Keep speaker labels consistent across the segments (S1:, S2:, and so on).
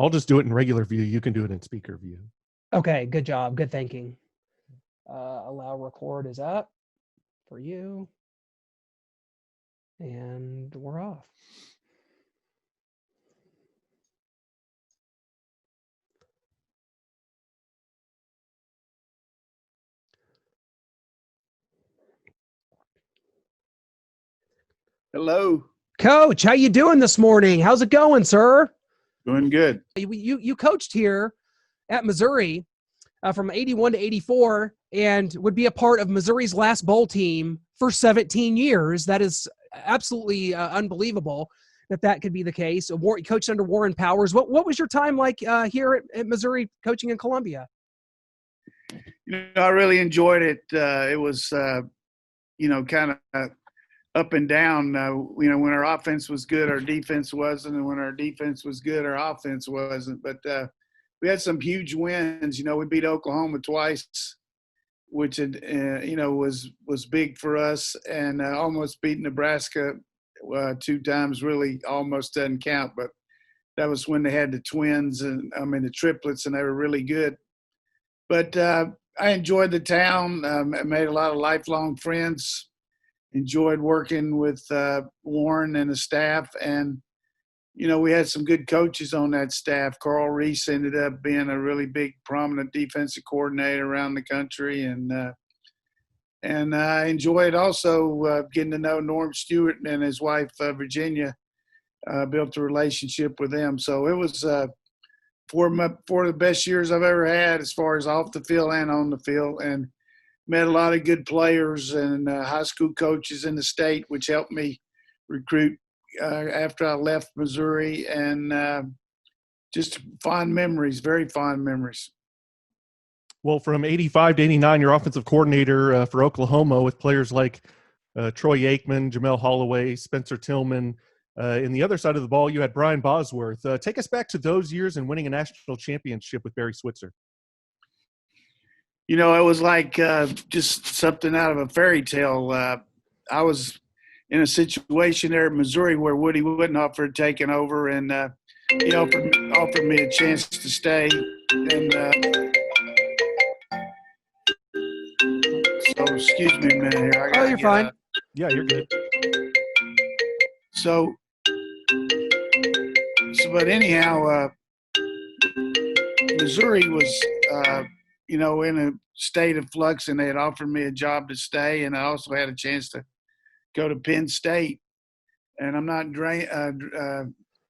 S1: I'll just do it in regular view. You can do it in speaker view.
S2: Okay, good job. Good thinking. Allow record is up for you. And we're off.
S3: Hello.
S2: Coach, how you doing this morning? How's it going, sir?
S3: Doing good.
S2: You coached here at Missouri from 81 to 84 and would be a part of Missouri's last bowl team for 17 years. That is absolutely unbelievable that could be the case. You coached under Warren Powers. What was your time like here at Missouri coaching in Columbia?
S3: I really enjoyed it. It was, kind of up and down. When our offense was good, our defense wasn't, and when our defense was good, our offense wasn't. But we had some huge wins. We beat Oklahoma twice, which was big for us, and almost beat Nebraska 2 times. Really, almost doesn't count, but that was when they had the twins the triplets, and they were really good. But I enjoyed the town. I made a lot of lifelong friends. Enjoyed working with Warren and the staff, and we had some good coaches on that staff. Carl Reese ended up being a really big, prominent defensive coordinator around the country, and I enjoyed also getting to know Norm Stewart and his wife Virginia. Built a relationship with them, so it was four of the best years I've ever had, as far as off the field and on the field, and met a lot of good players and high school coaches in the state, which helped me recruit after I left Missouri, and just fond memories, very fond memories.
S1: Well, from 85 to 89, you're offensive coordinator for Oklahoma with players like Troy Aikman, Jamel Holloway, Spencer Tillman. In the other side of the ball, you had Brian Bosworth. Take us back to those years and winning a national championship with Barry Switzer.
S3: It was like just something out of a fairy tale. I was in a situation there in Missouri where Woody Wittenhofer had taken over, and he offered me a chance to stay. And so, excuse me a minute here.
S2: You're fine.
S1: Yeah, you're good.
S3: But anyhow, Missouri was in a state of flux, and they had offered me a job to stay, and I also had a chance to go to Penn State. And I'm not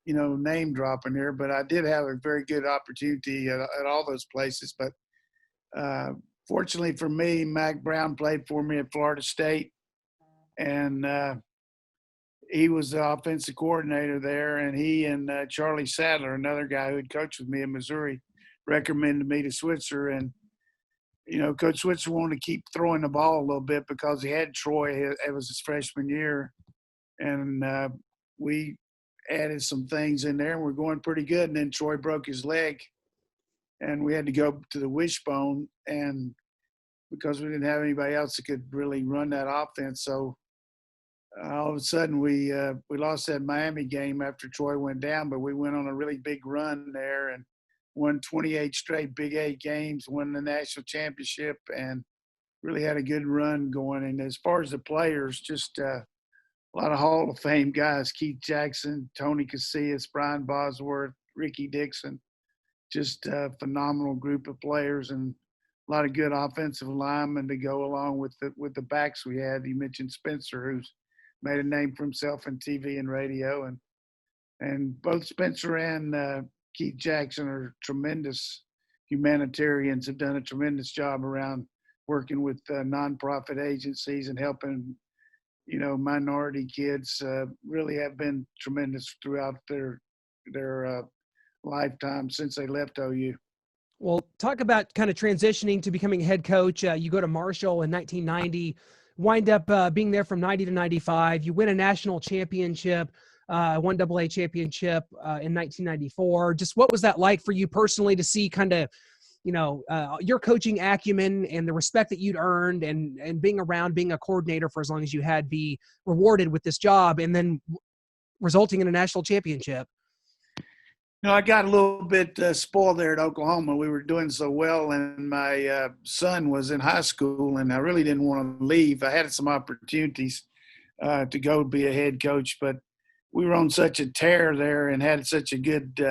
S3: name dropping here, but I did have a very good opportunity at all those places. But fortunately for me, Mac Brown played for me at Florida State, and he was the offensive coordinator there, and he and Charlie Sadler, another guy who had coached with me in Missouri, recommended me to Switzer. And Coach Switzer wanted to keep throwing the ball a little bit because he had Troy. It was his freshman year. And we added some things in there, and we're going pretty good. And then Troy broke his leg, and we had to go to the wishbone. And because we didn't have anybody else that could really run that offense, so all of a sudden we lost that Miami game after Troy went down. But we went on a really big run there and won 28 straight Big 8 games, won the national championship, and really had a good run going. And as far as the players, just a lot of Hall of Fame guys: Keith Jackson, Tony Casillas, Brian Bosworth, Ricky Dixon. Just a phenomenal group of players, and a lot of good offensive linemen to go along with the backs we had. You mentioned Spencer, who's made a name for himself in TV and radio, and both Spencer and Keith Jackson are tremendous humanitarians, have done a tremendous job around working with nonprofit agencies and helping, minority kids. Really have been tremendous throughout their lifetime since they left OU.
S2: Well, talk about kind of transitioning to becoming a head coach. You go to Marshall in 1990, wind up being there from 90 to 95. You win a national championship, one AA championship in 1994. Just what was that like for you personally to see kind of, your coaching acumen and the respect that you'd earned and being a coordinator for as long as you had, be rewarded with this job and then resulting in a national championship?
S3: I got a little bit spoiled there at Oklahoma. We were doing so well, and my son was in high school, and I really didn't want to leave. I had some opportunities to go be a head coach, but we were on such a tear there and had such a good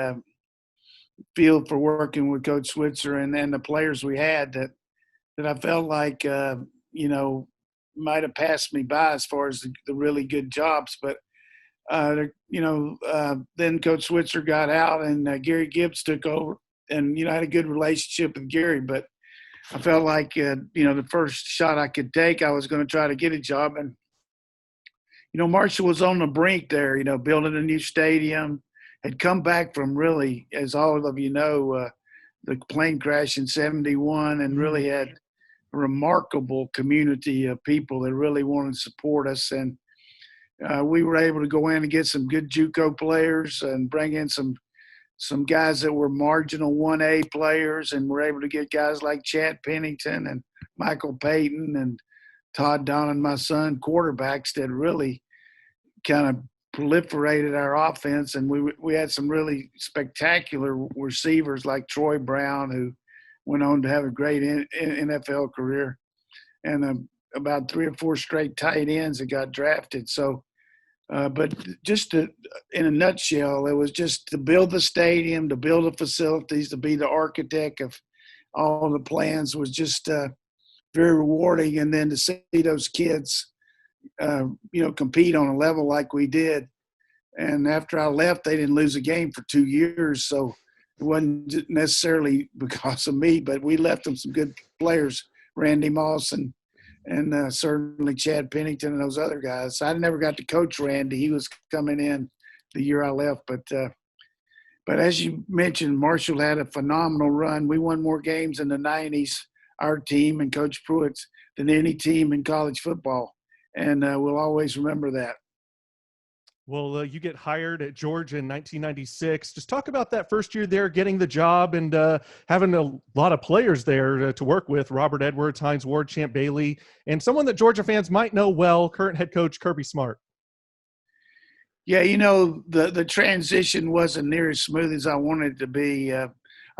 S3: feel for working with Coach Switzer and the players we had that I felt like, might have passed me by as far as the really good jobs. But then Coach Switzer got out and Gary Gibbs took over, and I had a good relationship with Gary. But I felt like the first shot I could take, I was going to try to get a job. And Marshall was on the brink there, building a new stadium, had come back from really, as all of you know, the plane crash in '71, and really had a remarkable community of people that really wanted to support us. And we were able to go in and get some good JUCO players and bring in some guys that were marginal 1A players, and we're able to get guys like Chad Pennington and Michael Payton and Todd Donnan, my son, quarterbacks that really kind of proliferated our offense. And we had some really spectacular receivers like Troy Brown, who went on to have a great NFL career, and about 3 or 4 straight tight ends that got drafted. So, but just in a nutshell, it was just to build the stadium, to build the facilities, to be the architect of all the plans was just very rewarding. And then to see those kids, compete on a level like we did. And after I left, they didn't lose a game for 2 years. So it wasn't necessarily because of me, but we left them some good players, Randy Moss and certainly Chad Pennington and those other guys. I never got to coach Randy. He was coming in the year I left. But as you mentioned, Marshall had a phenomenal run. We won more games in the 90s, our team and Coach Pruitt's, than any team in college football. And we'll always remember that.
S1: Well, you get hired at Georgia in 1996. Just talk about that first year there, getting the job and having a lot of players there to work with: Robert Edwards, Hines Ward, Champ Bailey, and someone that Georgia fans might know well, current head coach Kirby Smart.
S3: Yeah, the transition wasn't near as smooth as I wanted it to be. I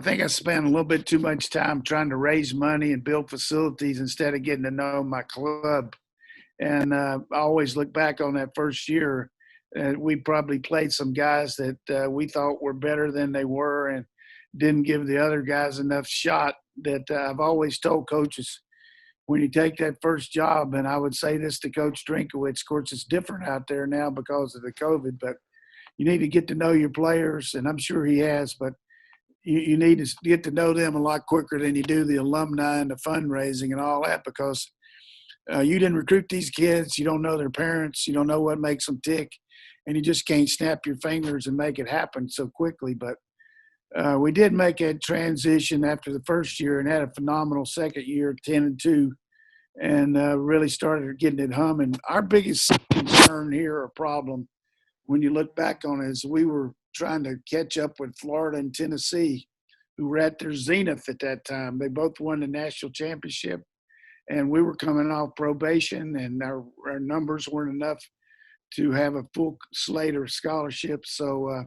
S3: think I spent a little bit too much time trying to raise money and build facilities instead of getting to know my club. And I always look back on that first year. We probably played some guys that we thought were better than they were and didn't give the other guys enough shot. That I've always told coaches, when you take that first job, and I would say this to Coach Drinkowitz, of course it's different out there now because of the COVID, but you need to get to know your players, and I'm sure he has, but you need to get to know them a lot quicker than you do the alumni and the fundraising and all that, because you didn't recruit these kids. You don't know their parents. You don't know what makes them tick. And you just can't snap your fingers and make it happen so quickly. But we did make a transition after the first year and had a phenomenal second year, 10-2, and really started getting it humming. Our biggest concern here, or problem, when you look back on it, is we were trying to catch up with Florida and Tennessee, who were at their zenith at that time. They both won the national championship, and we were coming off probation, and our numbers weren't enough to have a full slate of scholarships. So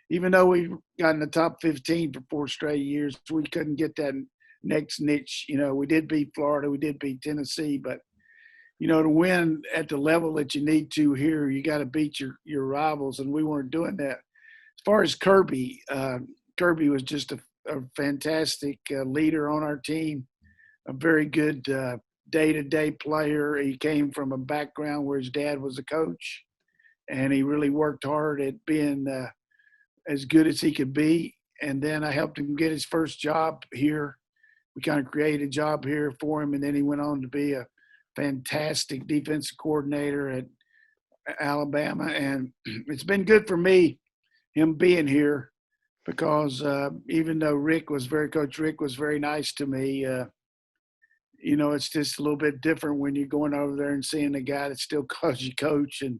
S3: even though we got in the top 15 for 4 straight years, we couldn't get that next niche. We did beat Florida, we did beat Tennessee, but to win at the level that you need to here, you got to beat your rivals, and we weren't doing that. As far as Kirby, Kirby was just a fantastic leader on our team, a very good day-to-day player. He came from a background where his dad was a coach, and he really worked hard at being as good as he could be. And then I helped him get his first job here. We kind of created a job here for him, and then he went on to be a fantastic defensive coordinator at Alabama. And it's been good for me, him being here, because even though Coach Rick was very nice to me, it's just a little bit different when you're going over there and seeing a guy that still calls you coach, and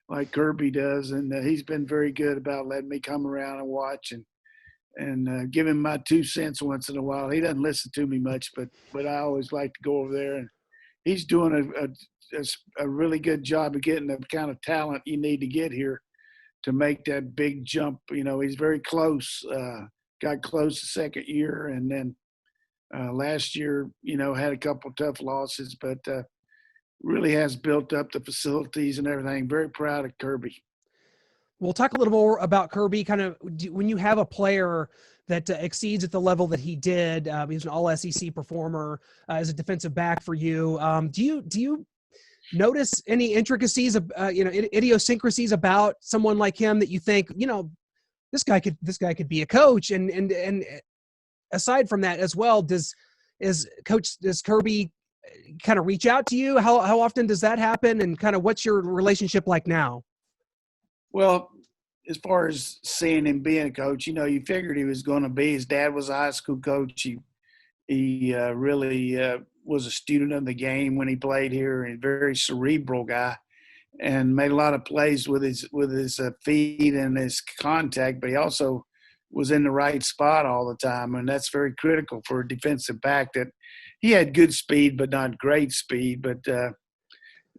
S3: like Kirby does. And he's been very good about letting me come around and watch and give him my 2 cents once in a while. He doesn't listen to me much, but I always like to go over there, and he's doing a really good job of getting the kind of talent you need to get here to make that big jump. He's very close. Got close the second year, and then last year, had a couple tough losses, but really has built up the facilities and everything. Very proud of Kirby.
S2: We'll talk a little more about Kirby. Kind of when you have a player that exceeds at the level that he did, he's an all SEC performer as a defensive back for you. Do you notice any intricacies of idiosyncrasies about someone like him that you think, this guy could be a coach? And aside from that as well, does Kirby kind of reach out to you? How often does that happen? And kind of what's your relationship like now?
S3: Well, as far as seeing him being a coach, you figured he was going to be. His dad was a high school coach. He really was a student of the game when he played here, and a very cerebral guy, and made a lot of plays with his feet and his contact. But he also was in the right spot all the time, and that's very critical for a defensive back. That he had good speed, but not great speed. But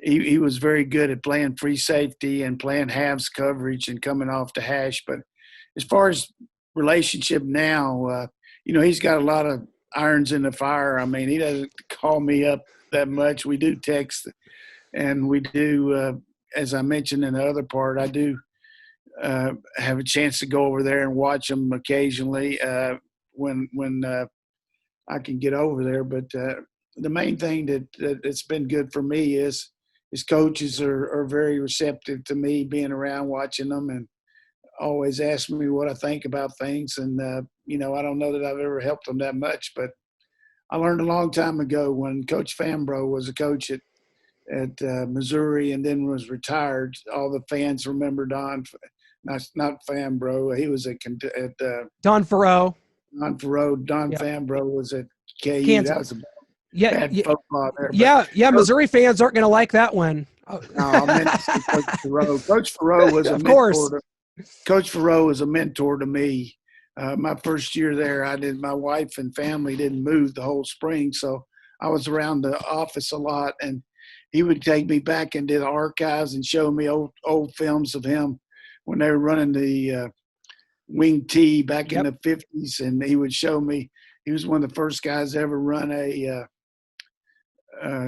S3: he was very good at playing free safety and playing halves coverage and coming off the hash. But as far as relationship now, he's got a lot of irons in the fire. I mean, he doesn't call me up that much. We do text, and we do, as I mentioned in the other part, I do have a chance to go over there and watch him occasionally when I can get over there. But the main thing that's been good for me is his coaches are very receptive to me being around, watching them, and always ask me what I think about things. And, I don't know that I've ever helped them that much, but I learned a long time ago when Coach Fambro was a coach at Missouri and then was retired. All the fans remember Don, not Fambro. He was at
S2: Don Farrow.
S3: Don Farrow. Don
S2: Yep.
S3: Fambro was at KU.
S2: Kansas.
S3: That was a bad football there.
S2: Yeah. Missouri fans aren't going to like that one.
S3: No, I meant to say Coach Farrow. Coach Farrow was a mentor. Coach Farrow was a mentor to me. My first year there, my wife and family didn't move the whole spring, so I was around the office a lot, and he would take me back into the archives and show me old films of him when they were running the wing T back in the 50s, and he would show me. He was one of the first guys to ever run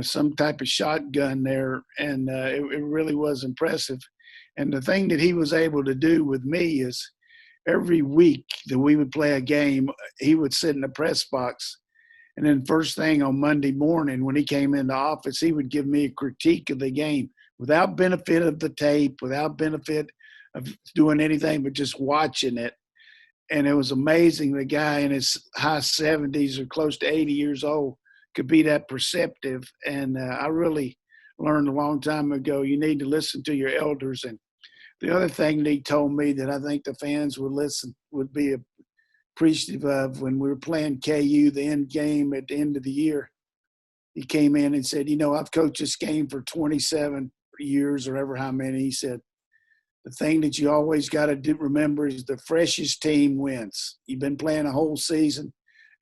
S3: some type of shotgun there, and it really was impressive. And the thing that he was able to do with me is every week that we would play a game, he would sit in the press box. And then first thing on Monday morning when he came into office, he would give me a critique of the game without benefit of the tape, without benefit of doing anything but just watching it. And it was amazing. The guy in his high 70s or close to 80 years old could be that perceptive. And I really learned a long time ago, you need to listen to your elders. And the other thing that he told me that I think the fans would be appreciative of when we were playing KU, the end game at the end of the year, he came in and said, I've coached this game for 27 years or ever how many. He said, the thing that you always got to remember is the freshest team wins. You've been playing a whole season.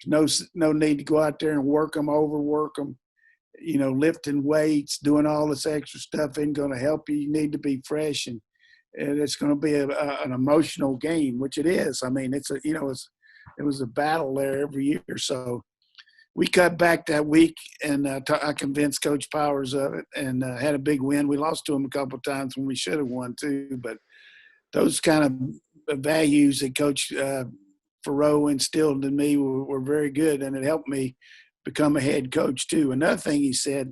S3: There's no need to go out there and overwork them. Lifting weights, doing all this extra stuff isn't going to help you. You need to be fresh, and it's going to be an emotional game, which it is. I mean, it was a battle there every year. So we cut back that week, and I convinced Coach Powers of it, and had a big win. We lost to him a couple of times when we should have won too, but those kind of values that Coach Farrow instilled in me were very good, and it helped me become a head coach too. Another thing he said,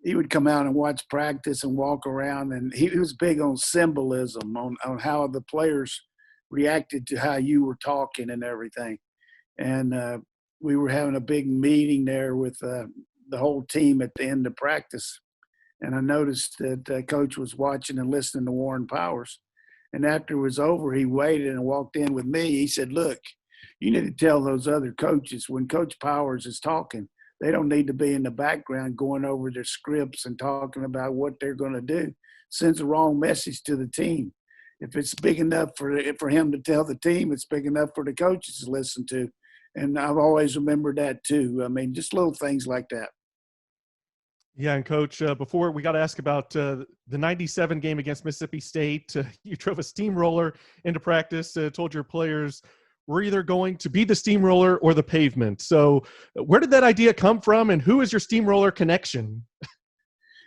S3: he would come out and watch practice and walk around, and he was big on symbolism, on how the players reacted to how you were talking and everything. And we were having a big meeting there with the whole team at the end of practice, and I noticed that Coach was watching and listening to Warren Powers. And after it was over, he waited and walked in with me. He said, look, you need to tell those other coaches when Coach Powers is talking, they don't need to be in the background going over their scripts and talking about what they're going to do. Sends the wrong message to the team. If it's big enough for him to tell the team, it's big enough for the coaches to listen to. And I've always remembered that too. I mean, just little things like that.
S1: Yeah, and Coach, before we got to ask about the '97 game against Mississippi State. You drove a steamroller into practice. Told your players we're either going to be the steamroller or the pavement. So, where did that idea come from, and who is your steamroller connection?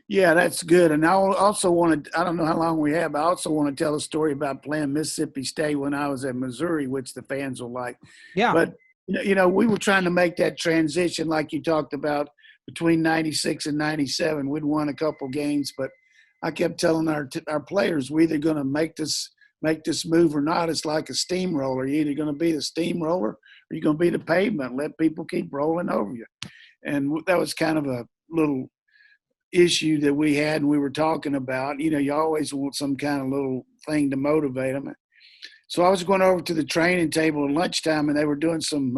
S3: Yeah, that's good. And I also want to, I don't know how long we have, but I also want to tell a story about playing Mississippi State when I was at Missouri, which the fans will like.
S2: Yeah.
S3: But, we were trying to make that transition like you talked about between 96 and 97. We'd won a couple games, but I kept telling our players, we're either going to make this move or not. It's like a steamroller. You're either going to be the steamroller or you're going to be the pavement. Let people keep rolling over you. And that was kind of a little issue that we had and we were talking about. You always want some kind of little thing to motivate them. So I was going over to the training table at lunchtime, and they were doing some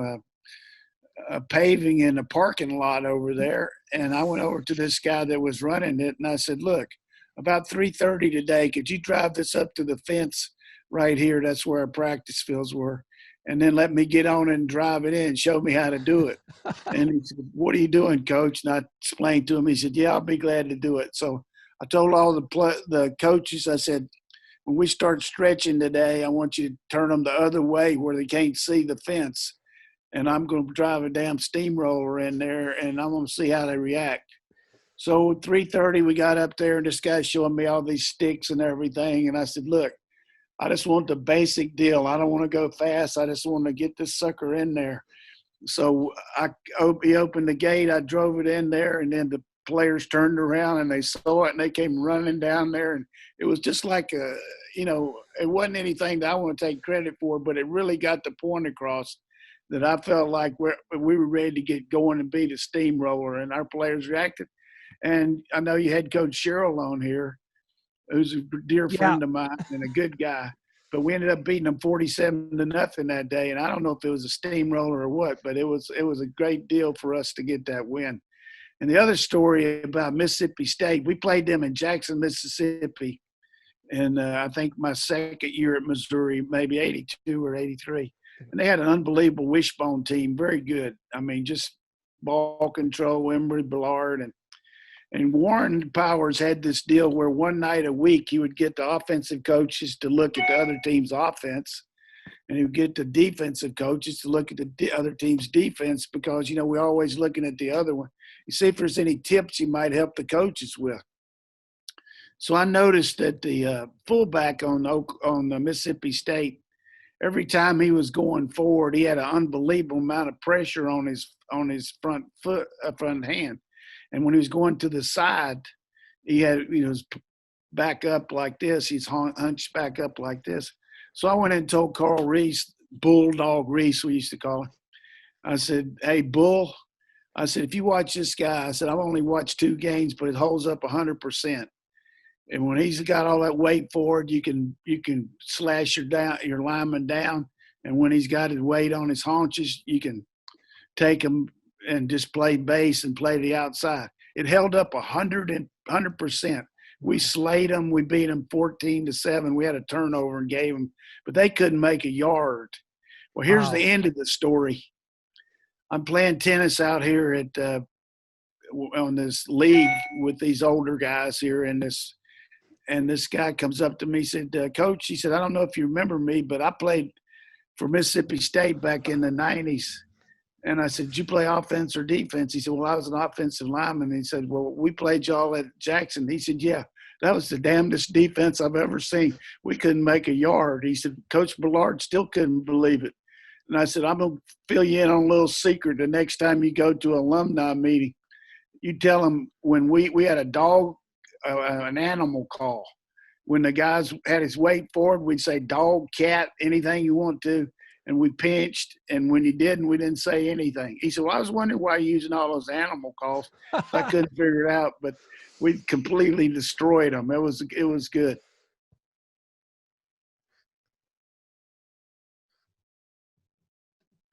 S3: paving in the parking lot over there. And I went over to this guy that was running it, and I said, look, about 3:30 today, could you drive this up to the fence right here? That's where our practice fields were. And then let me get on and drive it in, show me how to do it. And he said, what are you doing, Coach? And I explained to him. He said, yeah, I'll be glad to do it. So I told all the coaches, I said, when we start stretching today, I want you to turn them the other way where they can't see the fence. And I'm going to drive a damn steamroller in there, and I'm going to see how they react. So 3:30, we got up there, and this guy's showing me all these sticks and everything. And I said, look, I just want the basic deal. I don't want to go fast. I just want to get this sucker in there. So he opened the gate. I drove it in there, and then the players turned around and they saw it and they came running down there. And it was just like it wasn't anything that I want to take credit for, but it really got the point across that I felt like we were ready to get going and be the steamroller, and our players reacted. And I know you had Coach Sherrill on here, who's a dear friend of mine and a good guy. But we ended up beating them 47-0 that day. And I don't know if it was a steamroller or what, but it was a great deal for us to get that win. And the other story about Mississippi State, we played them in Jackson, Mississippi. And I think my second year at Missouri, maybe 82 or 83. And they had an unbelievable wishbone team, very good. I mean, just ball control, Embry, Ballard, and Warren Powers had this deal where one night a week he would get the offensive coaches to look at the other team's offense, and he would get the defensive coaches to look at the other team's defense because, we're always looking at the other one. You see if there's any tips you might help the coaches with. So I noticed that the fullback on the Mississippi State, every time he was going forward, he had an unbelievable amount of pressure on his front hand. And when he was going to the side, he had, his back up like this. He's hunched back up like this. So I went and told Carl Reese, Bulldog Reese, we used to call him. I said, hey, Bull, I said, if you watch this guy, I said, I've only watched 2 games, but it holds up 100%. And when he's got all that weight forward, you can slash your lineman down. And when he's got his weight on his haunches, you can take him and just play base and play the outside. It held up 100%. We slayed them. We beat them 14-7. We had a turnover and gave them, but they couldn't make a yard. Well, here's the end of the story. I'm playing tennis out here on this league with these older guys here, and this guy comes up to me, said, Coach, he said, I don't know if you remember me, but I played for Mississippi State back in the 90s. And I said, did you play offense or defense? He said, well, I was an offensive lineman. He said, well, we played y'all at Jackson. He said, yeah, that was the damnedest defense I've ever seen. We couldn't make a yard. He said, Coach Ballard still couldn't believe it. And I said, I'm going to fill you in on a little secret. The next time you go to an alumni meeting, you tell them when we had a dog, an animal call. When the guys had his weight forward, we'd say dog, cat, anything you want to. And we pinched, and when you didn't, we didn't say anything. He said, well, I was wondering why you're using all those animal calls. I couldn't figure it out, but we completely destroyed them. It was good.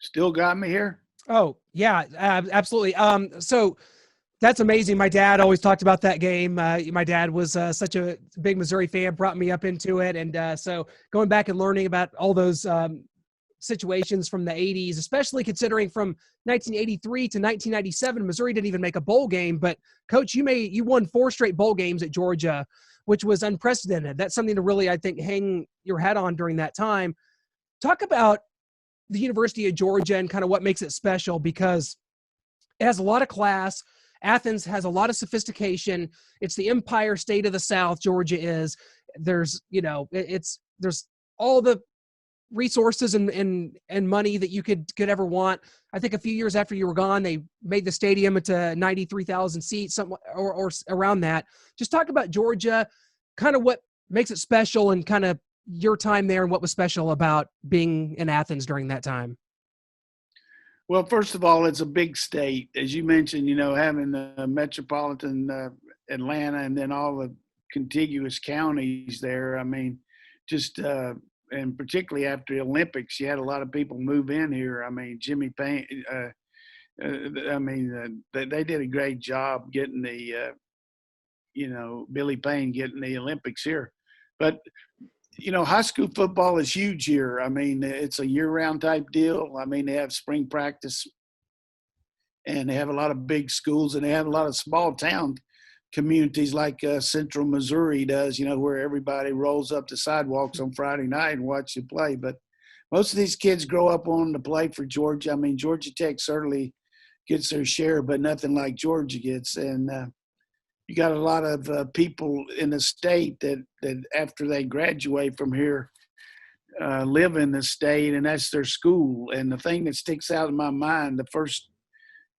S3: Still got me here?
S2: Oh, yeah, absolutely. So that's amazing. My dad always talked about that game. My dad was such a big Missouri fan, brought me up into it. And so going back and learning about all those situations from the 80s, especially considering from 1983 to 1997, Missouri didn't even make a bowl game. But Coach, you won 4 straight bowl games at Georgia, which was unprecedented. That's something to really, I think, hang your hat on during that time. Talk about the University of Georgia and kind of what makes it special, because it has a lot of class. Athens has a lot of sophistication. It's the Empire State of the South. Georgia is. There's, there's all the resources and money that you could ever want. I think a few years after you were gone, they made the stadium into 93,000 seats, something or around that. Just talk about Georgia, kind of what makes it special, and kind of your time there and what was special about being in Athens during that time.
S3: Well, first of all, it's a big state. As you mentioned, having the metropolitan Atlanta and then all the contiguous counties there. I mean, just and particularly after the Olympics, you had a lot of people move in here. I mean, Jimmy Payne, they did a great job getting the, Billy Payne getting the Olympics here. But high school football is huge here. I mean, it's a year-round type deal. I mean, they have spring practice, and they have a lot of big schools, and they have a lot of small town communities like Central Missouri does, where everybody rolls up the sidewalks on Friday night and watch you play. But most of these kids grow up wanting to play for Georgia. I mean, Georgia Tech certainly gets their share, but nothing like Georgia gets. And you got a lot of people in the state that after they graduate from here live in the state, and that's their school. And the thing that sticks out in my mind, the first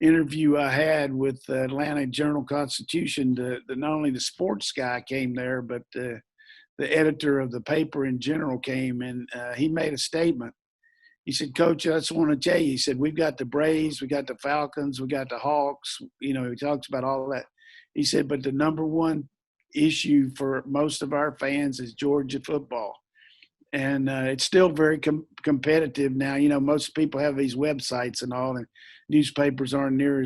S3: interview I had with the Atlanta Journal-Constitution, not only the sports guy came there, but the editor of the paper in general came, and he made a statement. He said, "Coach, I just want to tell you," he said, "we've got the Braves, we got the Falcons, we got the Hawks." He talks about all of that. He said, "But the number one issue for most of our fans is Georgia football." And it's still very competitive now. Most people have these websites and all, and newspapers aren't near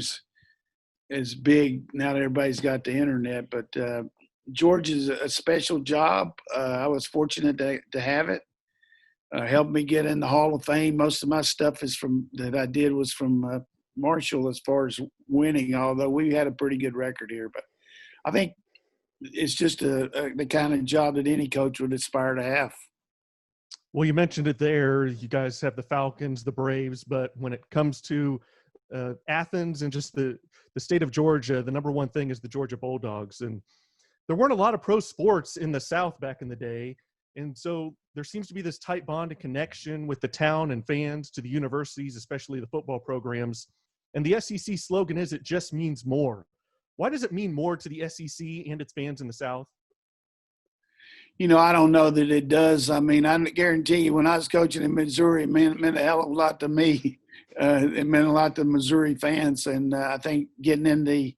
S3: as big now that everybody's got the internet. But Georgia's a special job. I was fortunate to have it. Helped me get in the Hall of Fame. Most of my stuff that I did was from Marshall as far as winning, although we had a pretty good record here. But I think it's just the kind of job that any coach would aspire to have.
S1: Well, you mentioned it there. You guys have the Falcons, the Braves, but when it comes to Athens and just the state of Georgia, the number one thing is the Georgia Bulldogs. And there weren't a lot of pro sports in the South back in the day. And so there seems to be this tight bond and connection with the town and fans to the universities, especially the football programs. And the SEC slogan is, "It just means more." Why does it mean more to the SEC and its fans in the South?
S3: I don't know that it does. I mean, I guarantee you when I was coaching in Missouri, it meant a hell of a lot to me. It meant a lot to Missouri fans. And I think getting in the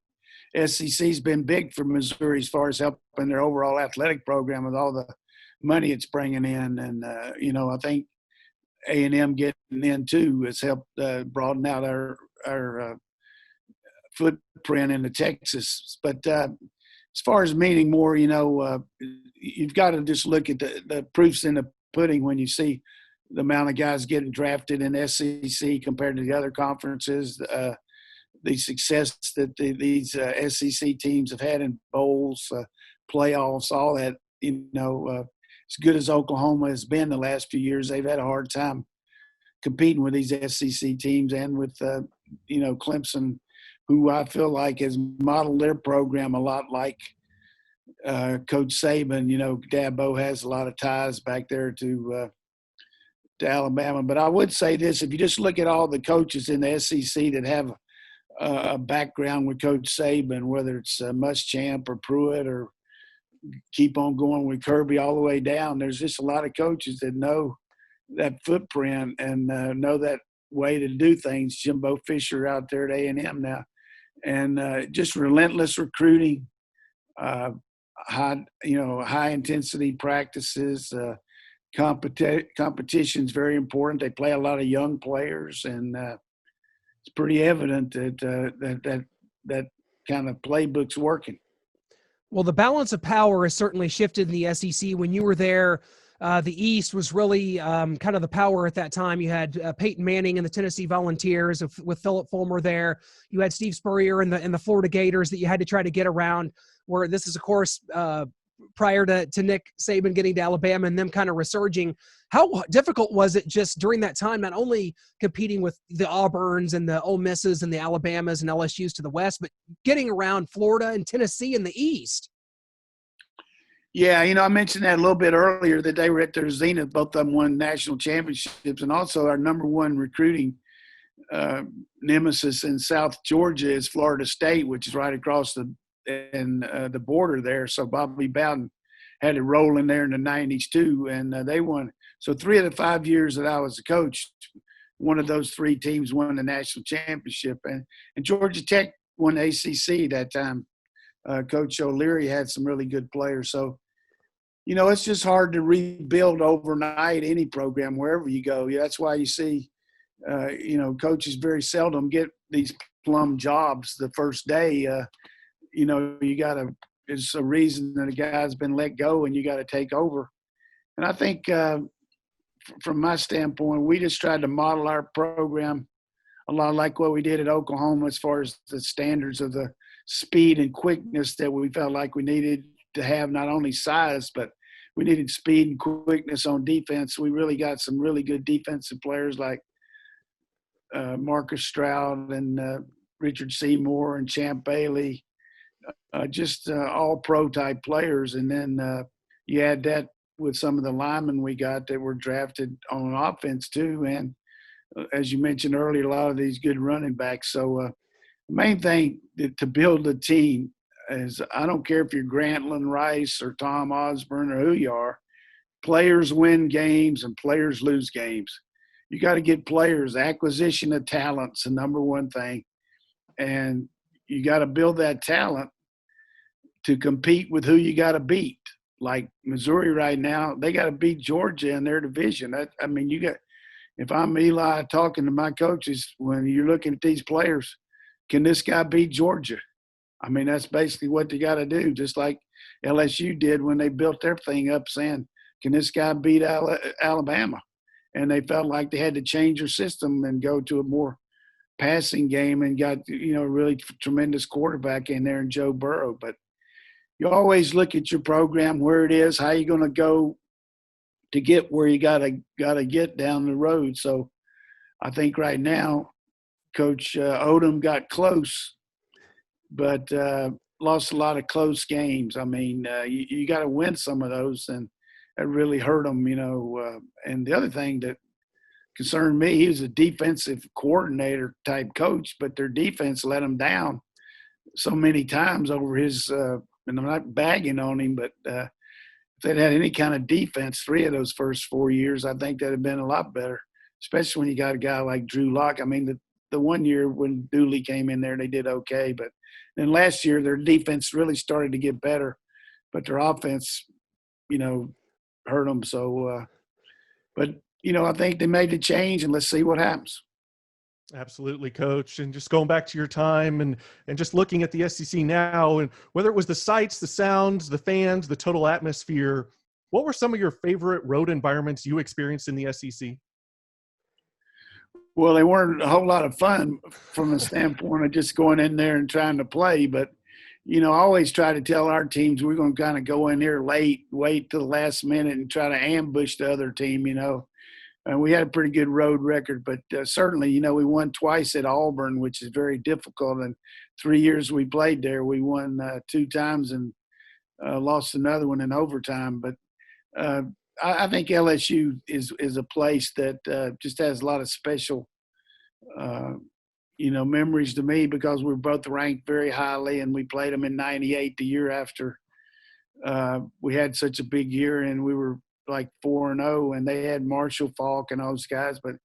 S3: SEC has been big for Missouri as far as helping their overall athletic program with all the money it's bringing in. And, I think A&M getting in too has helped broaden out our footprint into Texas. But as far as meaning more, you've got to just look at the proofs in the pudding when you see the amount of guys getting drafted in SEC compared to the other conferences, the success that these SEC teams have had in bowls, playoffs, all that. As good as Oklahoma has been the last few years, they've had a hard time competing with these SEC teams and with, Clemson, who I feel like has modeled their program a lot like Coach Saban. Dabo has a lot of ties back there to Alabama. But I would say this, if you just look at all the coaches in the SEC that have a background with Coach Saban, whether it's Muschamp or Pruitt or keep on going with Kirby all the way down, there's just a lot of coaches that know that footprint and know that way to do things. Jimbo Fisher out there at A&M now. And just relentless recruiting, high intensity practices, competition's very important. They play a lot of young players, and it's pretty evident that kind of playbook's working.
S2: Well, the balance of power has certainly shifted in the SEC. When you were there, The East was really kind of the power at that time. You had Peyton Manning and the Tennessee Volunteers with Philip Fulmer there. You had Steve Spurrier and the Florida Gators that you had to try to get around. Where this is, of course, prior to Nick Saban getting to Alabama and them kind of resurging. How difficult was it just during that time, not only competing with the Auburns and the Ole Misses and the Alabamas and LSUs to the west, but getting around Florida and Tennessee in the East?
S3: Yeah, I mentioned that a little bit earlier that they were at their zenith. Both of them won national championships, and also our number one recruiting nemesis in South Georgia is Florida State, which is right across the border there. So Bobby Bowden had it rolling there in the 90s too, and they won. So 3 of the 5 years that I was a coach, one of those 3 teams won the national championship, and Georgia Tech won the ACC that time. Coach O'Leary had some really good players. So, it's just hard to rebuild overnight any program wherever you go. Yeah, that's why you see, coaches very seldom get these plum jobs the first day. You got to – it's a reason that a guy's been let go and you got to take over. And I think from my standpoint, we just tried to model our program a lot like what we did at Oklahoma as far as the standards of the speed and quickness that we felt like we needed to have, not only size, but we needed speed and quickness on defense. We really got some really good defensive players like Marcus Stroud and Richard Seymour and Champ Bailey, just all pro type players. And then you add that with some of the linemen we got that were drafted on offense too. And as you mentioned earlier, a lot of these good running backs. So the main thing to build a team is, I don't care if you're Grantland Rice or Tom Osborne or who you are, players win games and players lose games. You got to get players. Acquisition of talent's the number one thing. And you got to build that talent to compete with who you got to beat. Like Missouri right now, they got to beat Georgia in their division. If I'm Eli talking to my coaches, when you're looking at these players, can this guy beat Georgia? I mean, that's basically what they got to do, just like LSU did when they built their thing up, saying, can this guy beat Alabama? And they felt like they had to change their system and go to a more passing game and got, a really tremendous quarterback in there in Joe Burrow. But you always look at your program, where it is, how you're going to go to get where you got to get down the road. So I think right now, Coach Odom got close, but lost a lot of close games. I mean, you got to win some of those, and that really hurt them, And the other thing that concerned me, he was a defensive coordinator type coach, but their defense let him down so many times over his and I'm not bagging on him, but if they'd had any kind of defense 3 of those first 4 years, I think that'd have been a lot better, especially when you got a guy like Drew Lock. I mean, the 1 year when Dooley came in there, they did okay. But then last year, their defense really started to get better, but their offense, hurt them. So, I think they made the change, and let's see what happens.
S1: Absolutely, Coach. And just going back to your time and just looking at the SEC now, and whether it was the sights, the sounds, the fans, the total atmosphere, what were some of your favorite road environments you experienced in the SEC?
S3: Well, they weren't a whole lot of fun from the standpoint of just going in there and trying to play. But, I always try to tell our teams we're going to kind of go in here late, wait till the last minute and try to ambush the other team, And we had a pretty good road record, but certainly, we won twice at Auburn, which is very difficult. And 3 years we played there, we won 2 times and lost another one in overtime. But I think LSU is a place that just has a lot of special, memories to me, because we were both ranked very highly, and we played them in '98, the year after we had such a big year, and we were like 4-0, and they had Marshall Faulk and all those guys. But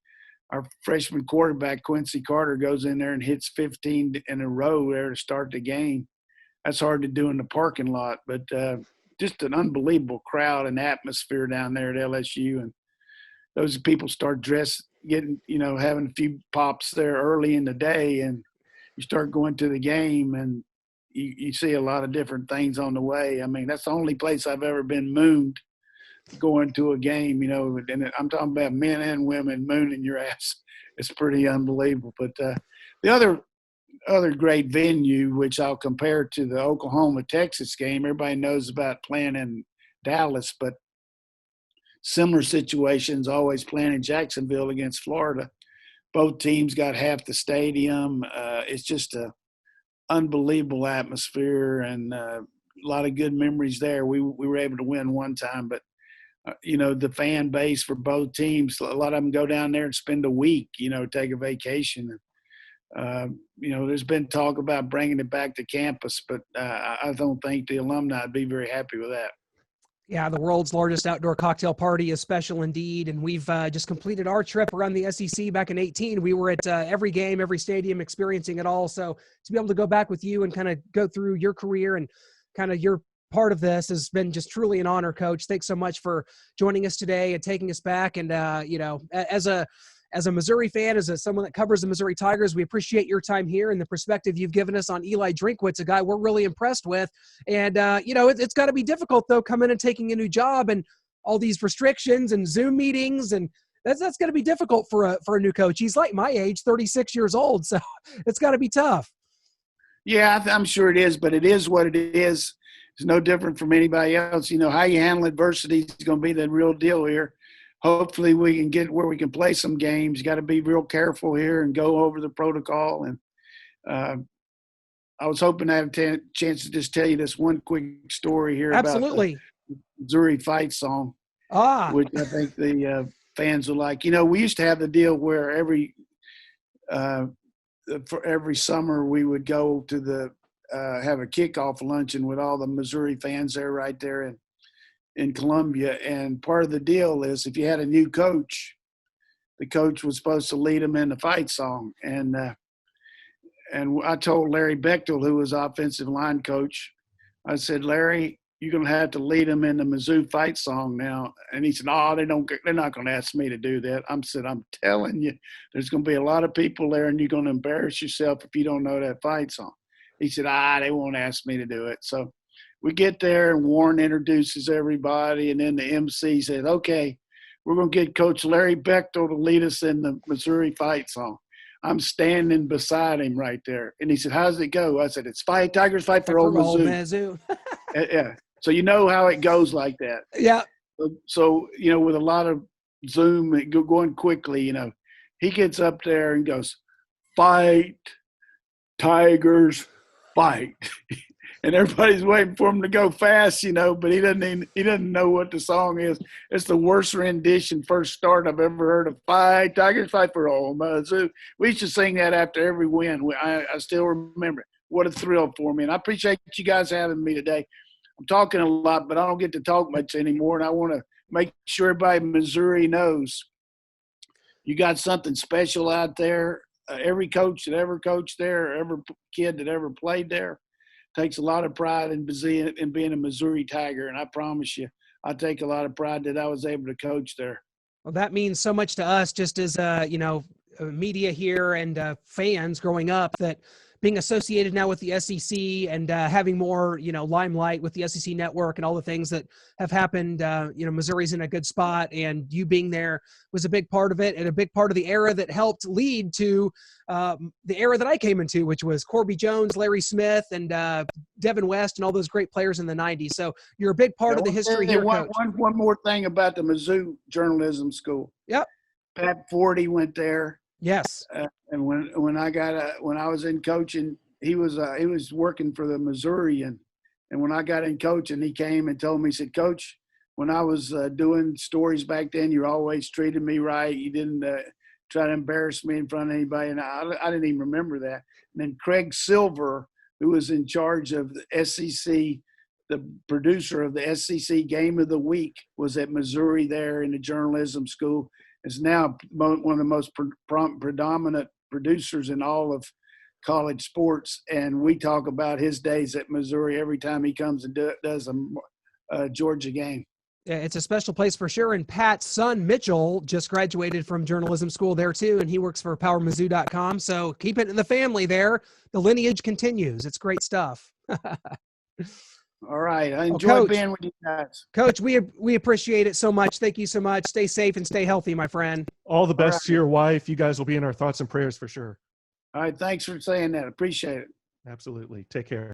S3: our freshman quarterback, Quincy Carter, goes in there and hits 15 in a row there to start the game. That's hard to do in the parking lot, but just an unbelievable crowd and atmosphere down there at LSU. And those people start getting, having a few pops there early in the day, and you start going to the game, and you see a lot of different things on the way. I mean, that's the only place I've ever been mooned going to a game, and I'm talking about men and women mooning your ass. It's pretty unbelievable. But the other great venue, which I'll compare to the Oklahoma-Texas game, everybody knows about playing in Dallas, but similar situations, always playing in Jacksonville against Florida. Both teams got half the stadium. It's just a unbelievable atmosphere and a lot of good memories there. We were able to win one time, but the fan base for both teams, a lot of them go down there and spend a week, take a vacation. There's been talk about bringing it back to campus, but I don't think the alumni would be very happy with that.
S2: Yeah, the world's largest outdoor cocktail party is special indeed, and we've just completed our trip around the SEC back in 2018. We were at every game, every stadium, experiencing it all. So to be able to go back with you and kind of go through your career and kind of your part of this has been just truly an honor, Coach. Thanks so much for joining us today and taking us back. And as a Missouri fan, as someone that covers the Missouri Tigers, we appreciate your time here and the perspective you've given us on Eli Drinkwitz, a guy we're really impressed with. And, it's got to be difficult, though, coming and taking a new job and all these restrictions and Zoom meetings. And that's going to be difficult for a new coach. He's like my age, 36 years old. So it's got to be tough.
S3: Yeah, I'm sure it is, but it is what it is. It's no different from anybody else. How you handle adversity is going to be the real deal here. Hopefully we can get where we can play some games. You got to be real careful here and go over the protocol. And I was hoping to have a chance to just tell you this one quick story here.
S2: Absolutely.
S3: About the Missouri fight song, which I think the fans will like. We used to have the deal where for every summer we would go to have a kickoff luncheon with all the Missouri fans there right there in Columbia. And part of the deal is if you had a new coach, the coach was supposed to lead them in the fight song. And I told Larry Bechtel, who was offensive line coach, I said, Larry, you're going to have to lead them in the Mizzou fight song now. And he said, no, they're not going to ask me to do that. I'm telling you, there's going to be a lot of people there and you're going to embarrass yourself if you don't know that fight song. He said, they won't ask me to do it. So we get there and Warren introduces everybody. And then the MC said, okay, we're going to get Coach Larry Bechtel to lead us in the Missouri fight song. I'm standing beside him right there. And he said, how does it go? I said, it's fight, Tigers fight for old Mizzou. Yeah. So you know how it goes like that.
S2: Yeah.
S3: So, with a lot of Zoom going quickly, he gets up there and goes, fight, Tigers, fight. And everybody's waiting for him to go fast, but he doesn't know what the song is. It's the worst rendition, first start I've ever heard of. Fight, Tigers, fight for old Mizzou. We used to sing that after every win. I still remember it. What a thrill for me. And I appreciate you guys having me today. I'm talking a lot, but I don't get to talk much anymore. And I want to make sure everybody in Missouri knows you got something special out there. Every coach that ever coached there, every kid that ever played there takes a lot of pride in being a Missouri Tiger. And I promise you, I take a lot of pride that I was able to coach there.
S2: Well, that means so much to us just as, media here and fans growing up, that being associated now with the SEC and having more, limelight with the SEC network and all the things that have happened, Missouri's in a good spot, and you being there was a big part of it and a big part of the era that helped lead to the era that I came into, which was Corby Jones, Larry Smith, and Devin West and all those great players in the 90s. So you're a big part of the history here, Coach.
S3: One more thing about the Mizzou Journalism School.
S2: Yep.
S3: Pat Forty went there.
S2: Yes.
S3: And when I was in coaching, he was working for the Missourian, and when I got in coaching, he came and told me, he said, Coach, when I was doing stories back then, you always treated me right. You didn't try to embarrass me in front of anybody, and I didn't even remember that. And then Craig Silver, who was in charge of the SEC, the producer of the SEC Game of the Week, was at Missouri there in the journalism school. Is now one of the most predominant producers in all of college sports. And we talk about his days at Missouri every time he comes and does a Georgia game.
S2: Yeah, it's a special place for sure. And Pat's son, Mitchell, just graduated from journalism school there too, and he works for PowerMizzou.com. So keep it in the family there. The lineage continues. It's great stuff.
S3: All right. I
S2: Well,
S3: enjoy
S2: Coach,
S3: being with you guys.
S2: Coach, we appreciate it so much. Thank you so much. Stay safe and stay healthy, my friend.
S1: All the best
S3: right.
S1: to your wife. You guys will be in our thoughts and prayers for sure.
S3: All right. Thanks for saying that. Appreciate it.
S1: Absolutely. Take care.